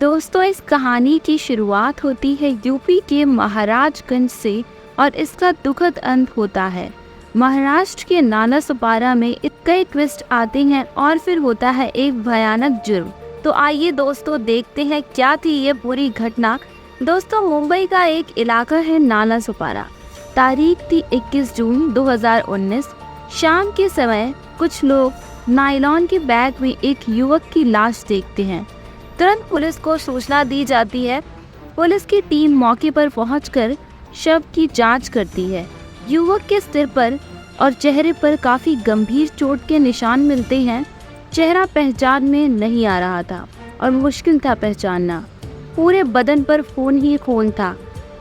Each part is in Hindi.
दोस्तों, इस कहानी की शुरुआत होती है यूपी के महाराजगंज से और इसका दुखद अंत होता है महाराष्ट्र के नालासोपारा में। कई ट्विस्ट आते हैं और फिर होता है एक भयानक जुर्म। तो आइए दोस्तों देखते हैं क्या थी ये पूरी घटना। दोस्तों, मुंबई का एक इलाका है नालासोपारा। तारीख थी 21 जून 2019। शाम के समय कुछ लोग नायलॉन के बैग में एक युवक की लाश देखते हैं। तुरंत पुलिस को सूचना दी जाती है। पुलिस की टीम मौके पर पहुंचकर शव की जांच करती है। युवक के सिर पर और चेहरे पर काफी गंभीर चोट के निशान मिलते हैं। चेहरा पहचान में नहीं आ रहा था और मुश्किल था पहचानना। पूरे बदन पर खून ही खून था,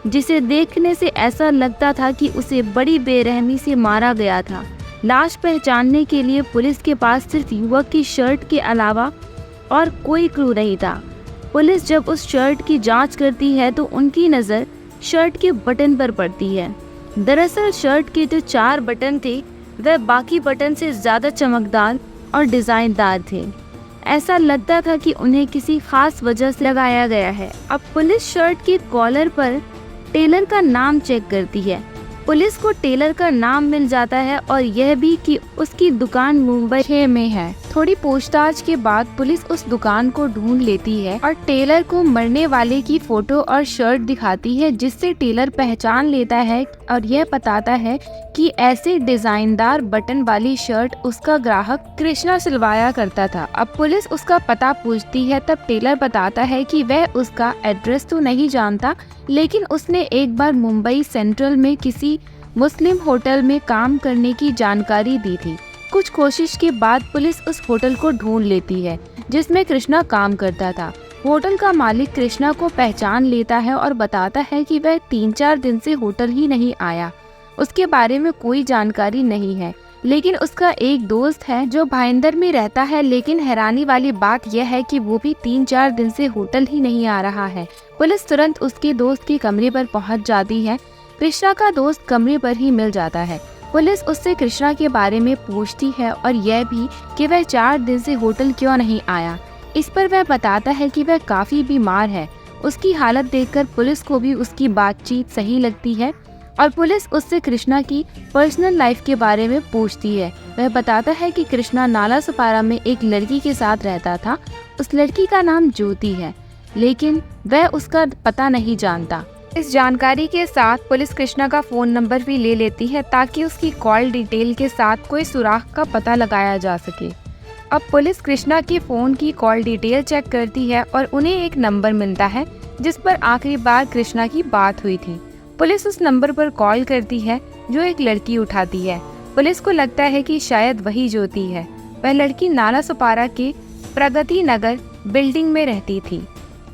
जिसे देखने से ऐसा लगता था कि उसे बड़ी बेरहमी से मारा गया था। लाश पहचानने के लिए पुलिस के पास सिर्फ युवक की शर्ट के अलावा और कोई क्लू नहीं था। पुलिस जब उस शर्ट की जांच करती है तो उनकी नज़र शर्ट के बटन पर पड़ती है। दरअसल शर्ट के जो 4 बटन थे वह बाकी बटन से ज़्यादा चमकदार और डिज़ाइनदार थे। ऐसा लगता था कि उन्हें किसी खास वजह से लगाया गया है। अब पुलिस शर्ट के कॉलर पर टेलर का नाम चेक करती है। पुलिस को टेलर का नाम मिल जाता है और यह भी कि उसकी दुकान मुंबई 6 में है। थोड़ी पूछताछ के बाद पुलिस उस दुकान को ढूंढ लेती है और टेलर को मरने वाले की फोटो और शर्ट दिखाती है, जिससे टेलर पहचान लेता है और यह बताता है कि ऐसे डिजाइनदार बटन वाली शर्ट उसका ग्राहक कृष्णा सिलवाया करता था। अब पुलिस उसका पता पूछती है, तब टेलर बताता है कि वह उसका एड्रेस तो नहीं जानता, लेकिन उसने एक बार मुंबई सेंट्रल में किसी मुस्लिम होटल में काम करने की जानकारी दी थी। कुछ कोशिश के बाद पुलिस उस होटल को ढूंढ लेती है जिसमें कृष्णा काम करता था। होटल का मालिक कृष्णा को पहचान लेता है और बताता है कि वह 3-4 दिन से होटल ही नहीं आया। उसके बारे में कोई जानकारी नहीं है, लेकिन उसका एक दोस्त है जो भाईंदर में रहता है। लेकिन हैरानी वाली बात यह है कि वो भी 3-4 दिन से होटल ही नहीं आ रहा है। पुलिस तुरंत उसके दोस्त के कमरे पर पहुंच जाती है। कृष्णा का दोस्त कमरे पर ही मिल जाता है। पुलिस उससे कृष्णा के बारे में पूछती है और यह भी कि वह 4 दिन से होटल क्यों नहीं आया। इस पर वह बताता है कि वह काफी बीमार है। उसकी हालत देखकर पुलिस को भी उसकी बातचीत सही लगती है और पुलिस उससे कृष्णा की पर्सनल लाइफ के बारे में पूछती है। वह बताता है कि कृष्णा नालासोपारा में एक लड़की के साथ रहता था। उस लड़की का नाम ज्योति है, लेकिन वह उसका पता नहीं जानता। इस जानकारी के साथ पुलिस कृष्णा का फोन नंबर भी ले लेती है ताकि उसकी कॉल डिटेल के साथ कोई सुराग का पता लगाया जा सके। अब पुलिस कृष्णा के फोन की कॉल डिटेल चेक करती है और उन्हें एक नंबर मिलता है जिस पर आखिरी बार कृष्णा की बात हुई थी। पुलिस उस नंबर पर कॉल करती है जो एक लड़की उठाती है। पुलिस को लगता है कि शायद वही ज्योति है। वह लड़की नालासोपारा के प्रगति नगर बिल्डिंग में रहती थी।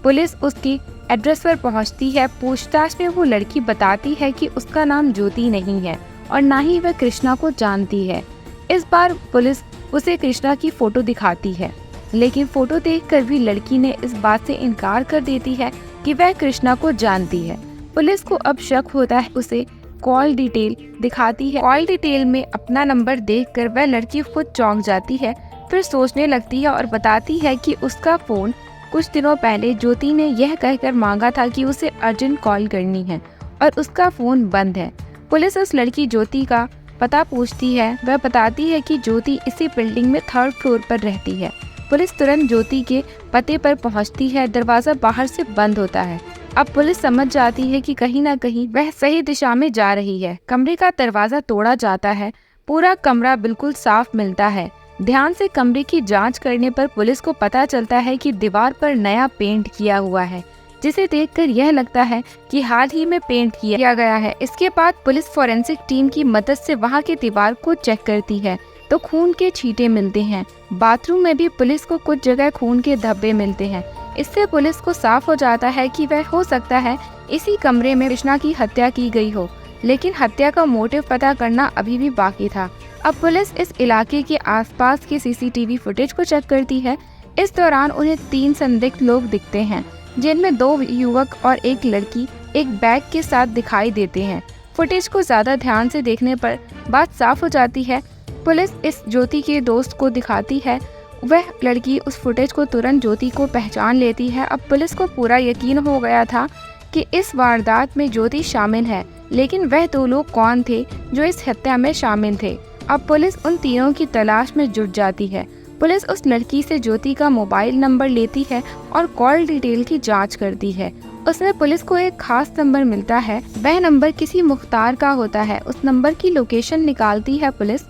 पुलिस उसकी एड्रेस पर पहुंचती है। पूछताछ में वो लड़की बताती है कि उसका नाम ज्योति नहीं है और ना ही वह कृष्णा को जानती है। इस बार पुलिस उसे कृष्णा की फोटो दिखाती है, लेकिन फोटो देखकर भी लड़की ने इस बात से इनकार कर देती है कि वह कृष्णा को जानती है। पुलिस को अब शक होता है, उसे कॉल डिटेल दिखाती है। कॉल डिटेल में अपना नंबर देखकर वह लड़की खुद चौंक जाती है। फिर सोचने लगती है और बताती है कि उसका फोन कुछ दिनों पहले ज्योति ने यह कहकर मांगा था कि उसे अर्जेंट कॉल करनी है और उसका फोन बंद है। पुलिस उस लड़की ज्योति का पता पूछती है। वह बताती है कि ज्योति इसी बिल्डिंग में 3rd फ्लोर पर रहती है। पुलिस तुरंत ज्योति के पते पर पहुंचती है। दरवाजा बाहर से बंद होता है। अब पुलिस समझ जाती है कि कहीं ना कहीं वह सही दिशा में जा रही है। कमरे का दरवाजा तोड़ा जाता है। पूरा कमरा बिल्कुल साफ मिलता है। ध्यान से कमरे की जांच करने पर पुलिस को पता चलता है कि दीवार पर नया पेंट किया हुआ है, जिसे देखकर यह लगता है कि हाल ही में पेंट किया गया है। इसके बाद पुलिस फोरेंसिक टीम की मदद से वहां की दीवार को चेक करती है तो खून के छींटे मिलते हैं। बाथरूम में भी पुलिस को कुछ जगह खून के धब्बे मिलते हैं। इससे पुलिस को साफ हो जाता है कि वह हो सकता है इसी कमरे में कृष्णा की हत्या की गई हो, लेकिन हत्या का मोटिव पता करना अभी भी बाकी था। अब पुलिस इस इलाके के आसपास के सीसीटीवी फुटेज को चेक करती है। इस दौरान उन्हें 3 संदिग्ध लोग दिखते हैं, जिनमें 2 युवक और एक लड़की एक बैग के साथ दिखाई देते हैं। फुटेज को ज्यादा ध्यान से देखने पर बात साफ हो जाती है। पुलिस इस ज्योति के दोस्त को दिखाती है वह लड़की उस फुटेज को तुरंत ज्योति को पहचान लेती है। अब पुलिस को पूरा यकीन हो गया था कि इस वारदात में ज्योति शामिल है, लेकिन वह 2 लोग कौन थे जो इस हत्या में शामिल थे। अब पुलिस उन तीनों की तलाश में जुट जाती है। पुलिस उस लड़की से ज्योति का मोबाइल नंबर लेती है और कॉल डिटेल की जांच करती है। उसमें पुलिस को एक खास नंबर मिलता है। वह नंबर किसी मुख्तार का होता है। उस नंबर की लोकेशन निकालती है पुलिस।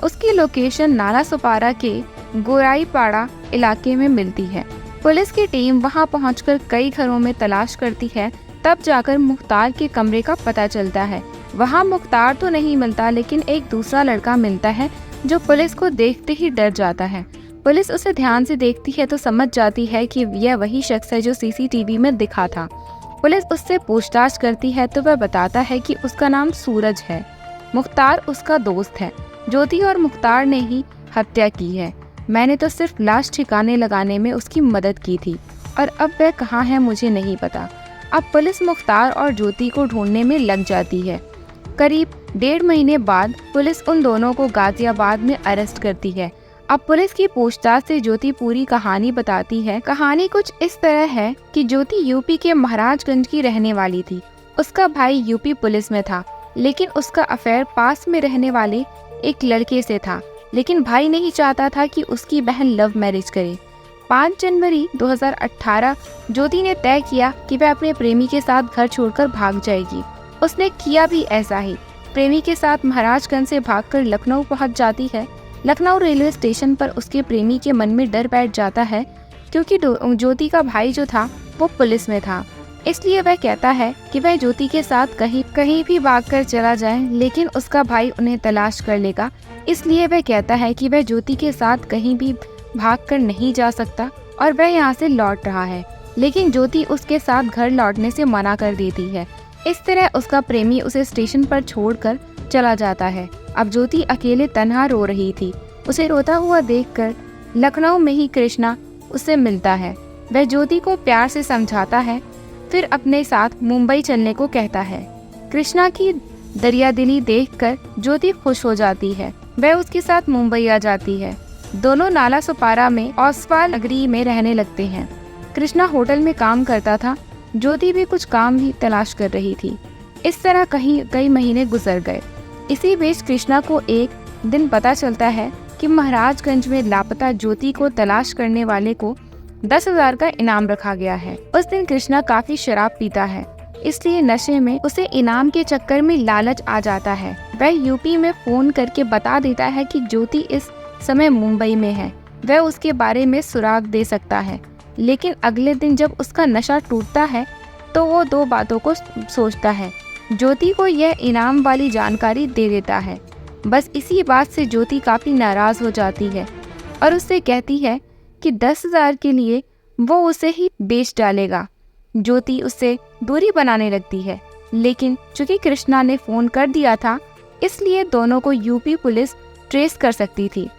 उसकी लोकेशन नालासोपारा के गोराईपाड़ा इलाके में मिलती है। पुलिस की टीम वहां पहुंचकर कई घरों में तलाश करती है। तब जाकर मुख्तार के कमरे का पता चलता है। वहां मुख्तार तो नहीं मिलता, लेकिन एक दूसरा लड़का मिलता है जो पुलिस को देखते ही डर जाता है। पुलिस उसे ध्यान से देखती है तो समझ जाती है कि यह वही शख्स है जो सीसीटीवी में दिखा था। पुलिस उससे पूछताछ करती है तो वह बताता है कि उसका नाम सूरज है। मुख्तार उसका दोस्त है। ज्योति और मुख्तार ने ही हत्या की है। मैंने तो सिर्फ लाश ठिकाने लगाने में उसकी मदद की थी और अब वह कहाँ है मुझे नहीं पता। अब पुलिस मुख्तार और ज्योति को ढूंढने में लग जाती है। करीब 1.5 महीने बाद पुलिस उन दोनों को गाजियाबाद में अरेस्ट करती है। अब पुलिस की पूछताछ से ज्योति पूरी कहानी बताती है। कहानी कुछ इस तरह है कि ज्योति यूपी के महाराजगंज की रहने वाली थी। उसका भाई यूपी पुलिस में था, लेकिन उसका अफेयर पास में रहने वाले एक लड़के से था। लेकिन भाई नहीं चाहता था कि उसकी बहन लव मैरिज करे। 5 जनवरी 2018 ज्योति ने तय किया कि वह अपने प्रेमी के साथ घर छोड़कर भाग जाएगी। उसने किया भी ऐसा ही। प्रेमी के साथ महाराजगंज से भागकर लखनऊ पहुंच जाती है। लखनऊ रेलवे स्टेशन पर उसके प्रेमी के मन में डर बैठ जाता है, क्योंकि ज्योति का भाई जो था वो पुलिस में था। इसलिए वह कहता है कि वह ज्योति के साथ कहीं भी भागकर चला जाए, लेकिन उसका भाई उन्हें तलाश कर लेगा। इसलिए वह कहता है कि वह ज्योति के साथ कहीं भी भागकर नहीं जा सकता और वह यहाँ से लौट रहा है, लेकिन ज्योति उसके साथ घर लौटने से मना कर देती है। इस तरह उसका प्रेमी उसे स्टेशन पर छोड़कर चला जाता है। अब ज्योति अकेले तन्हा रो रही थी। उसे रोता हुआ देखकर लखनऊ में ही कृष्णा उससे मिलता है। वह ज्योति को प्यार से समझाता है, फिर अपने साथ मुंबई चलने को कहता है। कृष्णा की दरियादिली देखकर ज्योति खुश हो जाती है। वह उसके साथ मुंबई आ जाती है। दोनों नालासोपारा में ओसवाल नगरी में रहने लगते हैं। कृष्णा होटल में काम करता था। ज्योति भी कुछ काम ही तलाश कर रही थी। इस तरह कई महीने गुजर गए। इसी बीच कृष्णा को एक दिन पता चलता है कि महाराजगंज में लापता ज्योति को तलाश करने वाले को 10,000 का इनाम रखा गया है। उस दिन कृष्णा काफी शराब पीता है, इसलिए नशे में उसे इनाम के चक्कर में लालच आ जाता है। वह यूपी में फोन करके बता देता है कि ज्योति इस समय मुंबई में है, वह उसके बारे में सुराग दे सकता है। लेकिन अगले दिन जब उसका नशा टूटता है तो वो 2 बातों को सोचता है। ज्योति को यह इनाम वाली जानकारी दे देता है। बस इसी बात से ज्योति काफी नाराज हो जाती है और उससे कहती है कि 10,000 के लिए वो उसे ही बेच डालेगा। ज्योति उससे दूरी बनाने लगती है, लेकिन चूंकि कृष्णा ने फोन कर दिया था, इसलिए दोनों को यूपी पुलिस ट्रेस कर सकती थी।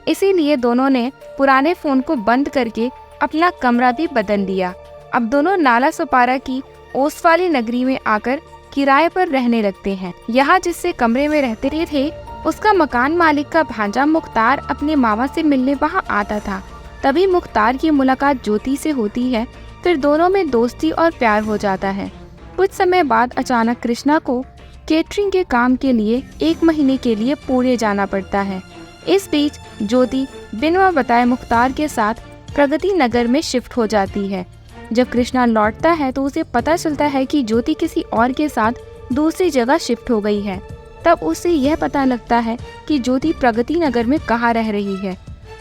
इसीलिए दोनों ने पुराने फोन को बंद करके अपना कमरा भी बदल लिया। अब दोनों नालासोपारा की ओसवाली नगरी में आकर किराए पर रहने लगते हैं। यहाँ जिससे कमरे में रहते थे, उसका मकान मालिक का भांजा मुख्तार अपने मामा से मिलने वहाँ आता था। तभी मुख्तार की मुलाकात ज्योति से होती है। फिर दोनों में दोस्ती और प्यार हो जाता है। कुछ समय बाद अचानक कृष्णा को केटरिंग के काम के लिए 1 महीने के लिए पुणे जाना पड़ता है। इस बीच ज्योति बिना बताए मुख्तार के साथ प्रगति नगर में शिफ्ट हो जाती है। जब कृष्णा लौटता है तो उसे पता चलता है कि ज्योति किसी और के साथ दूसरी जगह शिफ्ट हो गई है। तब उसे यह पता लगता है कि ज्योति प्रगति नगर में कहाँ रह रही है।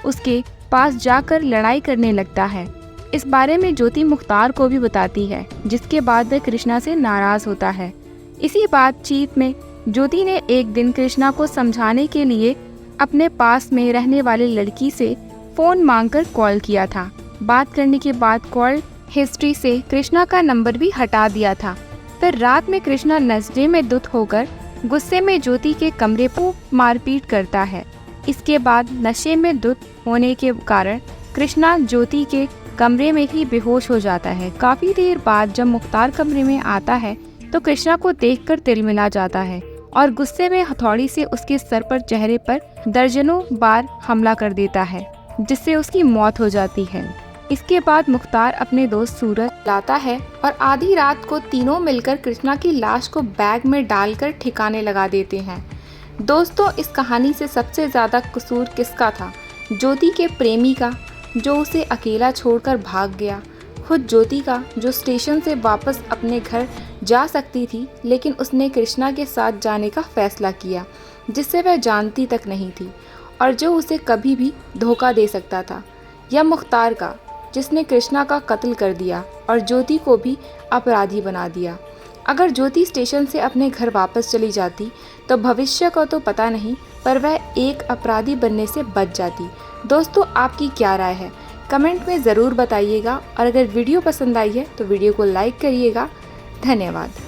उसके पास जाकर लड़ाई करने लगता है। इस बारे में ज्योति मुख्तार को भी बताती है, जिसके बाद वह कृष्णा से नाराज होता है। इसी बातचीत में ज्योति ने एक दिन कृष्णा को समझाने के लिए अपने पास में रहने वाली लड़की से फोन मांगकर कॉल किया था। बात करने के बाद कॉल हिस्ट्री से कृष्णा का नंबर भी हटा दिया था। फिर रात में कृष्णा नशे में धुत होकर गुस्से में ज्योति के कमरे पर मारपीट करता है। इसके बाद नशे में धुत होने के कारण कृष्णा ज्योति के कमरे में ही बेहोश हो जाता है। काफी देर बाद जब मुख्तार कमरे में आता है तो कृष्णा को देखकर तिलमिला जाता है और गुस्से में हथौड़ी से उसके सर पर चेहरे पर दर्जनों बार हमला कर देता है। जिससे उसकी मौत हो जाती है। इसके बाद मुख्तार अपने दोस्त सूरज लाता है और आधी रात को तीनों मिलकर कृष्णा की लाश को बैग में डालकर ठिकाने लगा देते हैं। दोस्तों, इस कहानी से सबसे ज़्यादा कसूर किसका था? ज्योति के प्रेमी का, जो उसे अकेला छोड़कर भाग गया, खुद ज्योति का, जो स्टेशन से वापस अपने घर जा सकती थी लेकिन उसने कृष्णा के साथ जाने का फैसला किया जिससे वह जानती तक नहीं थी और जो उसे कभी भी धोखा दे सकता था, या मुख्तार का, जिसने कृष्णा का कत्ल कर दिया और ज्योति को भी अपराधी बना दिया। अगर ज्योति स्टेशन से अपने घर वापस चली जाती तो भविष्य का तो पता नहीं, पर वह एक अपराधी बनने से बच जाती। दोस्तों, आपकी क्या राय है? कमेंट में ज़रूर बताइएगा और अगर वीडियो पसंद आई है तो वीडियो को लाइक करिएगा। धन्यवाद।